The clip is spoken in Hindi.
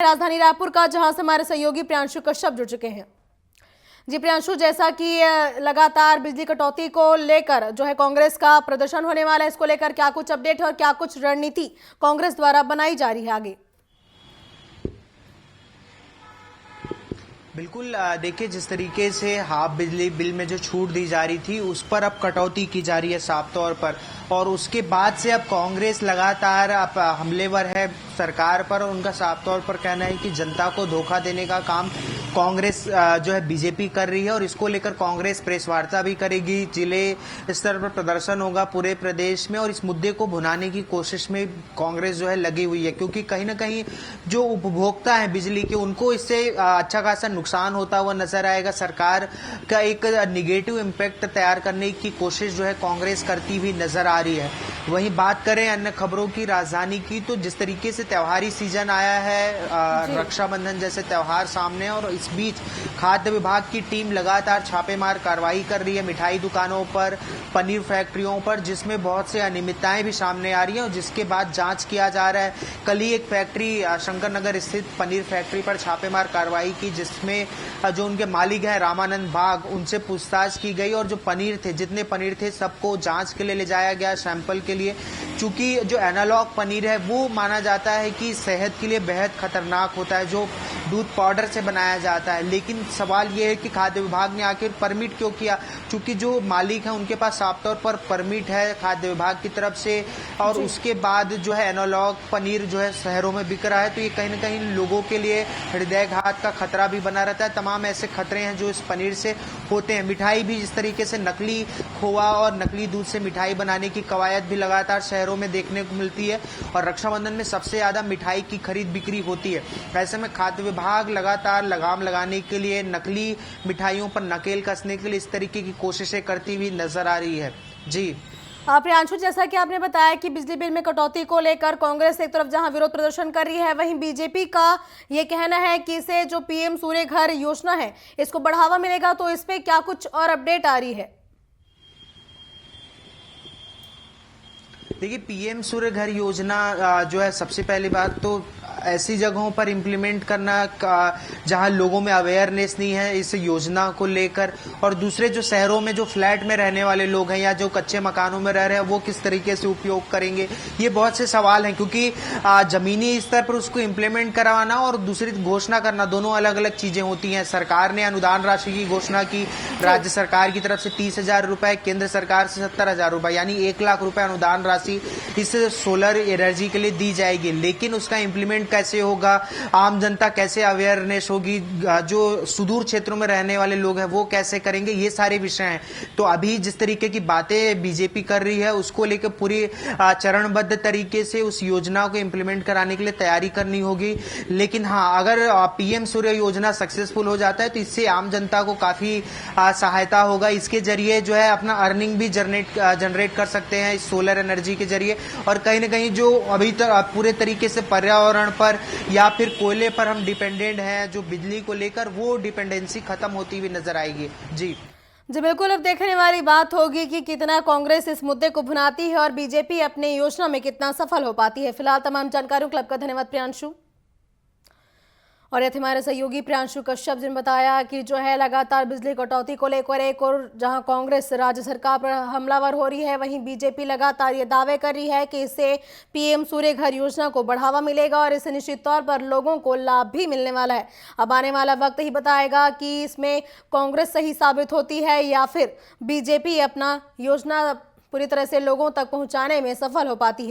राजधानी रायपुर का, जहां से हमारे सहयोगी प्रियांशु कश्यप जुड़ चुके हैं। जी प्रियांशु, जैसा कि लगातार बिजली कटौती को लेकर जो है कांग्रेस का प्रदर्शन होने वाला है, इसको लेकर क्या कुछ अपडेट है और क्या कुछ रणनीति कांग्रेस द्वारा बनाई जा रही है आगे? बिल्कुल, देखिए, जिस तरीके से हाफ बिजली बिल में जो छूट दी जा रही थी उस पर अब कटौती की जा रही है साफ तौर पर, और उसके बाद से अब कांग्रेस लगातार अब हमलेवर है सरकार पर, और उनका साफ तौर पर कहना है कि जनता को धोखा देने का काम कांग्रेस जो है बीजेपी कर रही है, और इसको लेकर कांग्रेस प्रेस वार्ता भी करेगी, जिले स्तर पर प्रदर्शन होगा पूरे प्रदेश में, और इस मुद्दे को भुनाने की कोशिश में कांग्रेस जो है लगी हुई है, क्योंकि कहीं ना कहीं जो उपभोक्ता है बिजली के, उनको इससे अच्छा खासा नुकसान होता हुआ नजर आएगा। सरकार का एक निगेटिव इम्पैक्ट तैयार करने की कोशिश जो है कांग्रेस करती हुई नजर आ रही है। वहीं बात करें अन्य खबरों की, राजधानी की, तो जिस तरीके से त्योहारी सीजन आया है, रक्षाबंधन जैसे त्योहार सामने, और इस बीच खाद्य विभाग की टीम लगातार छापेमार कार्रवाई कर रही है मिठाई दुकानों पर, पनीर फैक्ट्रियों पर, जिसमें बहुत से अनियमितताएं भी सामने आ रही हैं, और जिसके बाद जांच किया जा रहा है। कल ही एक फैक्ट्री शंकर नगर स्थित पनीर फैक्ट्री पर छापेमार कार्रवाई की, जिसमें जो उनके मालिक हैं रामानंद बाग, उनसे पूछताछ की गई, और जो पनीर थे, जितने पनीर थे, सबको जांच के लिए ले जाया गया सैंपल के लिए, क्योंकि जो एनालॉग पनीर है वो माना जाता है कि सेहत के लिए बेहद खतरनाक होता है, जो दूध पाउडर से बनाया जाता है। लेकिन सवाल ये है कि खाद्य विभाग ने आखिर परमिट क्यों किया, क्योंकि जो मालिक है उनके पास साफ तौर पर परमिट है खाद्य विभाग की तरफ से, और उसके बाद जो है एनालॉग पनीर जो है शहरों में बिक रहा है, तो ये कहीं न कहीं लोगों के लिए हृदयघात का खतरा भी बना रहता है। तमाम ऐसे खतरे हैं जो इस पनीर से होते हैं। मिठाई भी जिस तरीके से नकली खोआ और नकली दूध से मिठाई बनाने की कवायद भी लगातार शहरों में देखने को मिलती है, और रक्षाबंधन में सबसे ज्यादा मिठाई की खरीद बिक्री होती है। ऐसे में खाद्य विभाग लगातार लगाम लगाने के लिए, नकली मिठाइयों पर नकेल कसने के लिए इस तरीके की कोशिशें करती हुई नजर आ रही है। जी प्रियांशु, जैसा कि आपने बताया कि बिजली बिल में कटौती को लेकर कांग्रेस एक तरफ जहां विरोध प्रदर्शन कर रही है, वहीं बीजेपी का यह कहना है कि इसे जो पीएम सूर्य घर योजना है, इसको बढ़ावा मिलेगा, तो इस पे क्या कुछ और अपडेट आ रही है? देखिए, पीएम सूर्य घर योजना जो है, सबसे पहली बात तो ऐसी जगहों पर इम्प्लीमेंट करना जहां लोगों में अवेयरनेस नहीं है इस योजना को लेकर, और दूसरे जो शहरों में जो फ्लैट में रहने वाले लोग हैं या जो कच्चे मकानों में रह रहे हैं, वो किस तरीके से उपयोग करेंगे, ये बहुत से सवाल हैं, क्योंकि जमीनी स्तर पर उसको इम्प्लीमेंट करवाना और दूसरी घोषणा करना, दोनों अलग अलग चीजें होती हैं। सरकार ने अनुदान राशि की घोषणा की, राज्य सरकार की तरफ से 30,000 रुपए, केंद्र सरकार से 70,000 रुपए, यानी 1 लाख रुपए अनुदान राशि इस सोलर एनर्जी के लिए दी जाएगी। लेकिन उसका इम्प्लीमेंट कैसे होगा, आम जनता कैसे अवेयरनेस होगी, जो सुदूर क्षेत्रों में रहने वाले लोग हैं वो कैसे करेंगे, ये सारे विषय हैं। तो अभी जिस तरीके की बातें बीजेपी कर रही है, उसको लेकर पूरी चरणबद्ध तरीके से उस योजना को इम्प्लीमेंट कराने के लिए तैयारी करनी होगी। लेकिन हाँ, अगर पीएम सूर्य योजना सक्सेसफुल हो जाता है तो इससे आम जनता को काफी सहायता होगा। इसके जरिए जो है अपना अर्निंग भी जनरेट कर सकते हैं इस सोलर एनर्जी के जरिए, और कहीं ना कहीं जो अभी तक पूरे तरीके से पर्यावरण पर या फिर कोयले पर हम डिपेंडेंट हैं जो बिजली को लेकर, वो डिपेंडेंसी खत्म होती हुई नजर आएगी। जी बिल्कुल, अब देखने वाली बात होगी कि कितना कांग्रेस इस मुद्दे को भुनाती है और बीजेपी अपने योजना में कितना सफल हो पाती है। फिलहाल तमाम जानकारियों के लिए आपका धन्यवाद प्रियांशु। और यह हमारे सहयोगी प्रियांशु कश्यप ने बताया कि जो है लगातार बिजली कटौती को लेकर एक और जहां कांग्रेस राज्य सरकार पर हमलावर हो रही है, वहीं बीजेपी लगातार ये दावे कर रही है कि इससे पीएम सूर्य घर योजना को बढ़ावा मिलेगा और इससे निश्चित तौर पर लोगों को लाभ भी मिलने वाला है। अब आने वाला वक्त ही बताएगा कि इसमें कांग्रेस सही साबित होती है या फिर बीजेपी अपना योजना पूरी तरह से लोगों तक पहुंचाने में सफल हो पाती है।